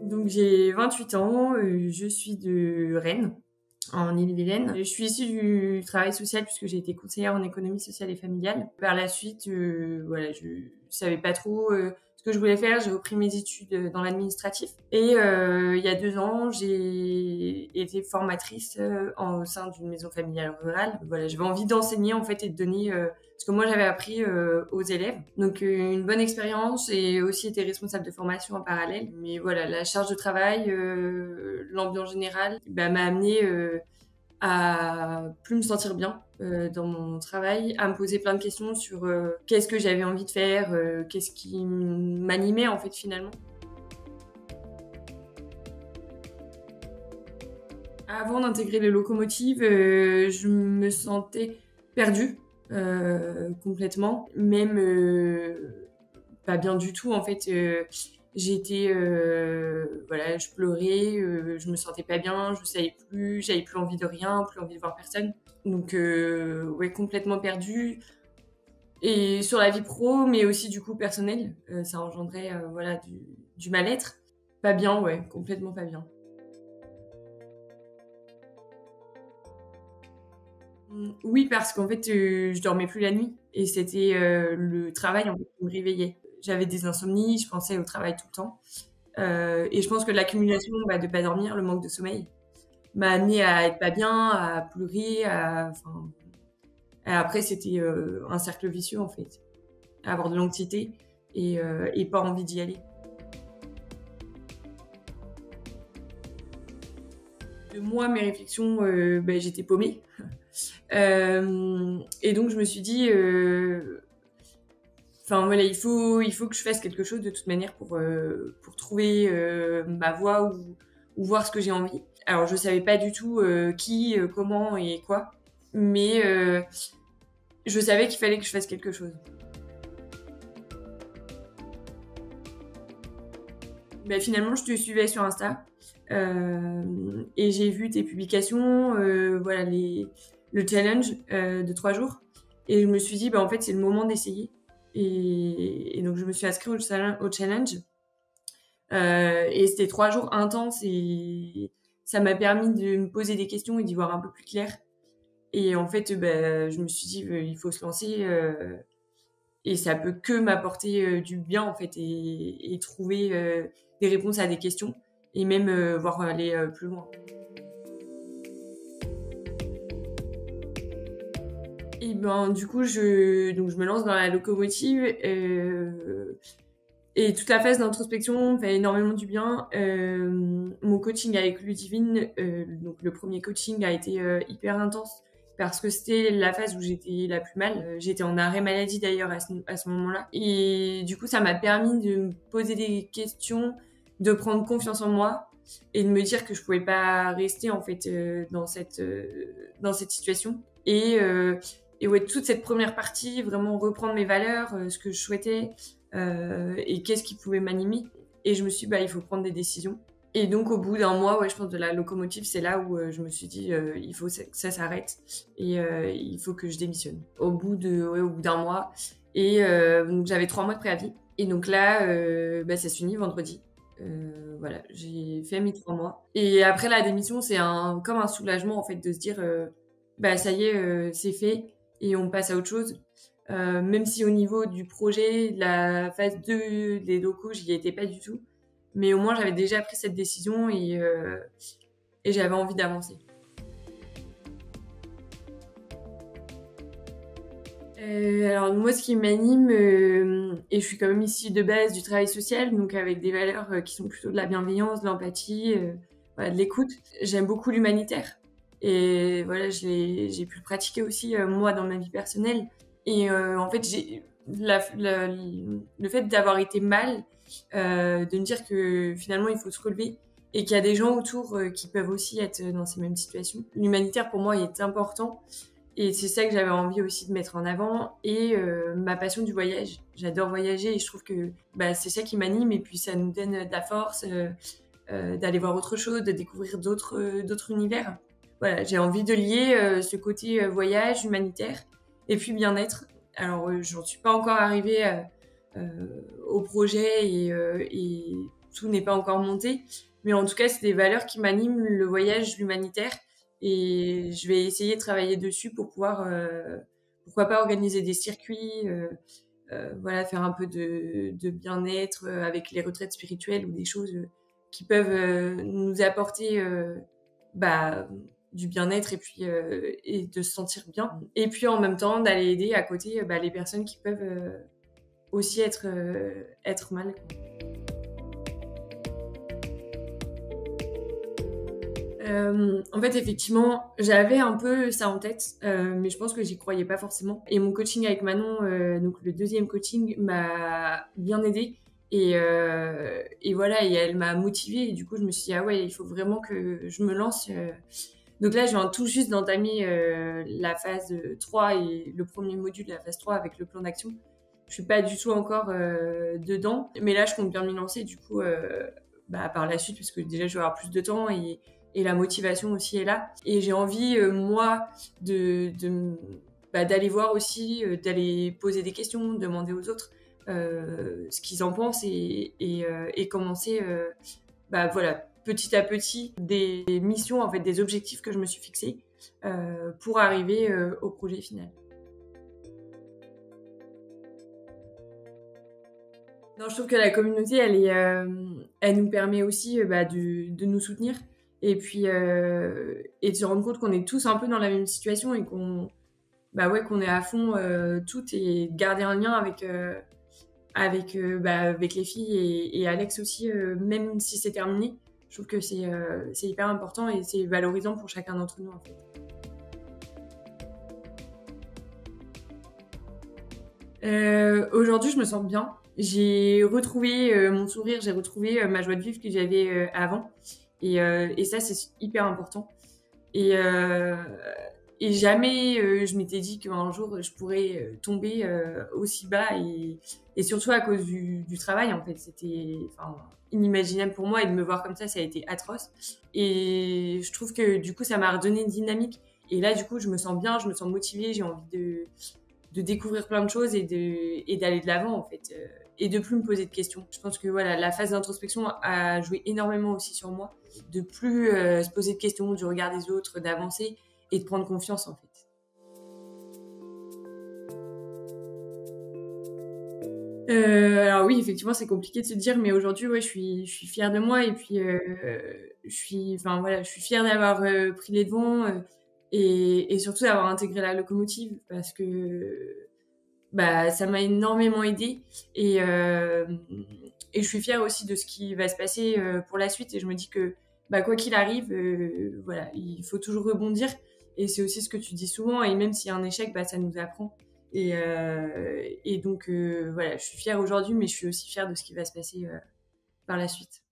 Donc j'ai 28 ans, je suis de Rennes, en Ille-et-Vilaine. Je suis issue du travail social puisque j'ai été conseillère en économie sociale et familiale. Par la suite, voilà, je savais pas trop ce que je voulais faire. J'ai repris mes études dans l'administratif. Et il y a 2 ans, j'ai été formatrice au sein d'une maison familiale rurale. Voilà, j'avais envie d'enseigner en fait et de donner ce que moi j'avais appris aux élèves. Donc une bonne expérience et aussi été responsable de formation en parallèle. Mais voilà, la charge de travail, l'ambiance générale, m'a amené à plus me sentir bien dans mon travail, à me poser plein de questions sur qu'est-ce que j'avais envie de faire, qu'est-ce qui m'animait en fait finalement. Avant d'intégrer les locomotives, je me sentais perdue complètement, même pas bien du tout en fait. J'étais voilà, je pleurais, je me sentais pas bien, je savais plus, j'avais plus envie de rien, plus envie de voir personne. Donc ouais, complètement perdue. Et sur la vie pro, mais aussi du coup personnelle, ça engendrait voilà du mal-être. Pas bien, ouais, complètement pas bien. Oui, parce qu'en fait, je dormais plus la nuit et c'était le travail en fait qui me réveillait. J'avais des insomnies, je pensais au travail tout le temps. Et je pense que l'accumulation de pas dormir, le manque de sommeil, m'a amenée à être pas bien, à pleurer, enfin, et après c'était un cercle vicieux en fait, à avoir de l'anxiété et pas envie d'y aller. Moi, mes réflexions, j'étais paumée. Et donc je me suis dit, enfin voilà, il faut que je fasse quelque chose de toute manière pour trouver ma voie ou voir ce que j'ai envie. Alors je savais pas du tout qui, comment et quoi, mais je savais qu'il fallait que je fasse quelque chose. Bah, finalement, je te suivais sur Insta et j'ai vu tes publications, voilà le challenge de 3 jours, et je me suis dit bah en fait c'est le moment d'essayer, et donc je me suis inscrite au challenge. Et c'était 3 jours intenses et ça m'a permis de me poser des questions et d'y voir un peu plus clair. Et en fait, je me suis dit, il faut se lancer et ça peut que m'apporter du bien en fait et trouver des réponses à des questions et même voir aller plus loin. Et ben du coup, je me lance dans la locomotive. Et toute la phase d'introspection me fait énormément du bien. Mon coaching avec Ludivine, donc le premier coaching a été hyper intense parce que c'était la phase où j'étais la plus mal. J'étais en arrêt maladie d'ailleurs à ce moment-là. Et du coup, ça m'a permis de me poser des questions, de prendre confiance en moi et de me dire que je pouvais pas rester en fait dans cette situation. Et ouais, toute cette première partie, vraiment reprendre mes valeurs, ce que je souhaitais, et qu'est-ce qui pouvait m'animer. Et je me suis dit, il faut prendre des décisions. Et donc, au bout d'un mois, ouais, je pense de la locomotive, c'est là où je me suis dit, il faut que ça s'arrête et il faut que je démissionne. Au bout d'un mois. Et donc, j'avais 3 mois de préavis. Et donc là, ça se finit vendredi. Voilà, j'ai fait mes 3 mois. Et après la démission, c'est comme un soulagement, en fait, de se dire, ça y est, c'est fait et on passe à autre chose. Même si au niveau du projet, de la phase 2 des locaux, j'y étais pas du tout. Mais au moins, j'avais déjà pris cette décision et j'avais envie d'avancer. Alors moi, ce qui m'anime, et je suis quand même issue de base du travail social, donc avec des valeurs qui sont plutôt de la bienveillance, de l'empathie, voilà, de l'écoute. J'aime beaucoup l'humanitaire et voilà, j'ai pu le pratiquer aussi moi dans ma vie personnelle. Et en fait, le fait d'avoir été mal, de me dire que finalement il faut se relever et qu'il y a des gens autour qui peuvent aussi être dans ces mêmes situations. L'humanitaire pour moi est important. Et c'est ça que j'avais envie aussi de mettre en avant. Et ma passion du voyage. J'adore voyager et je trouve que c'est ça qui m'anime. Et puis ça nous donne de la force d'aller voir autre chose, de découvrir d'autres univers. Voilà, j'ai envie de lier ce côté voyage, humanitaire et puis bien-être. Alors, j'en suis pas encore arrivée au projet et tout n'est pas encore monté. Mais en tout cas, c'est des valeurs qui m'animent, le voyage, l'humanitaire. Et je vais essayer de travailler dessus pour pouvoir, pourquoi pas organiser des circuits, voilà, faire un peu de bien-être avec les retraites spirituelles ou des choses qui peuvent nous apporter bah, du bien-être et de se sentir bien. Et puis en même temps, d'aller aider à côté les personnes qui peuvent aussi être mal. En fait, effectivement, j'avais un peu ça en tête, mais je pense que j'y croyais pas forcément. Et mon coaching avec Manon, donc le deuxième coaching, m'a bien aidée. Et voilà, et elle m'a motivée. Et du coup, je me suis dit, ah ouais, il faut vraiment que je me lance. Donc là, je viens tout juste d'entamer la phase 3 et le premier module de la phase 3 avec le plan d'action. Je suis pas du tout encore dedans, mais là, je compte bien m'y lancer du coup par la suite, parce que déjà, je vais avoir plus de temps et la motivation aussi est là. Et j'ai envie, moi, d'aller voir aussi, d'aller poser des questions, demander aux autres ce qu'ils en pensent et commencer, voilà, petit à petit, des missions, en fait, des objectifs que je me suis fixés pour arriver au projet final. Non, je trouve que la communauté, elle nous permet aussi de nous soutenir et de se rendre compte qu'on est tous un peu dans la même situation et qu'on est à fond toutes et de garder un lien avec les filles et Alex aussi, même si c'est terminé. Je trouve que c'est hyper important et c'est valorisant pour chacun d'entre nous en fait. Aujourd'hui, je me sens bien. J'ai retrouvé mon sourire, j'ai retrouvé ma joie de vivre que j'avais avant. Et ça, c'est hyper important. Et, euh, et jamais je m'étais dit qu'un jour, je pourrais tomber aussi bas. Et surtout à cause du travail, en fait. C'était inimaginable pour moi. Et de me voir comme ça a été atroce. Et je trouve que du coup, ça m'a redonné une dynamique. Et là, du coup, je me sens bien, je me sens motivée, j'ai envie de découvrir plein de choses et d'aller de l'avant en fait et de plus me poser de questions. Je pense que voilà, la phase d'introspection a joué énormément aussi sur moi, de plus se poser de questions, du regard des autres, d'avancer et de prendre confiance en fait. Alors oui, effectivement, c'est compliqué de se dire, mais aujourd'hui, ouais, je suis fière de moi et puis je suis fière d'avoir pris les devants et surtout d'avoir intégré la locomotive parce que ça m'a énormément aidée et je suis fière aussi de ce qui va se passer pour la suite et je me dis que quoi qu'il arrive, voilà, il faut toujours rebondir et c'est aussi ce que tu dis souvent et même s'il y a un échec, ça nous apprend et donc voilà, je suis fière aujourd'hui mais je suis aussi fière de ce qui va se passer par la suite.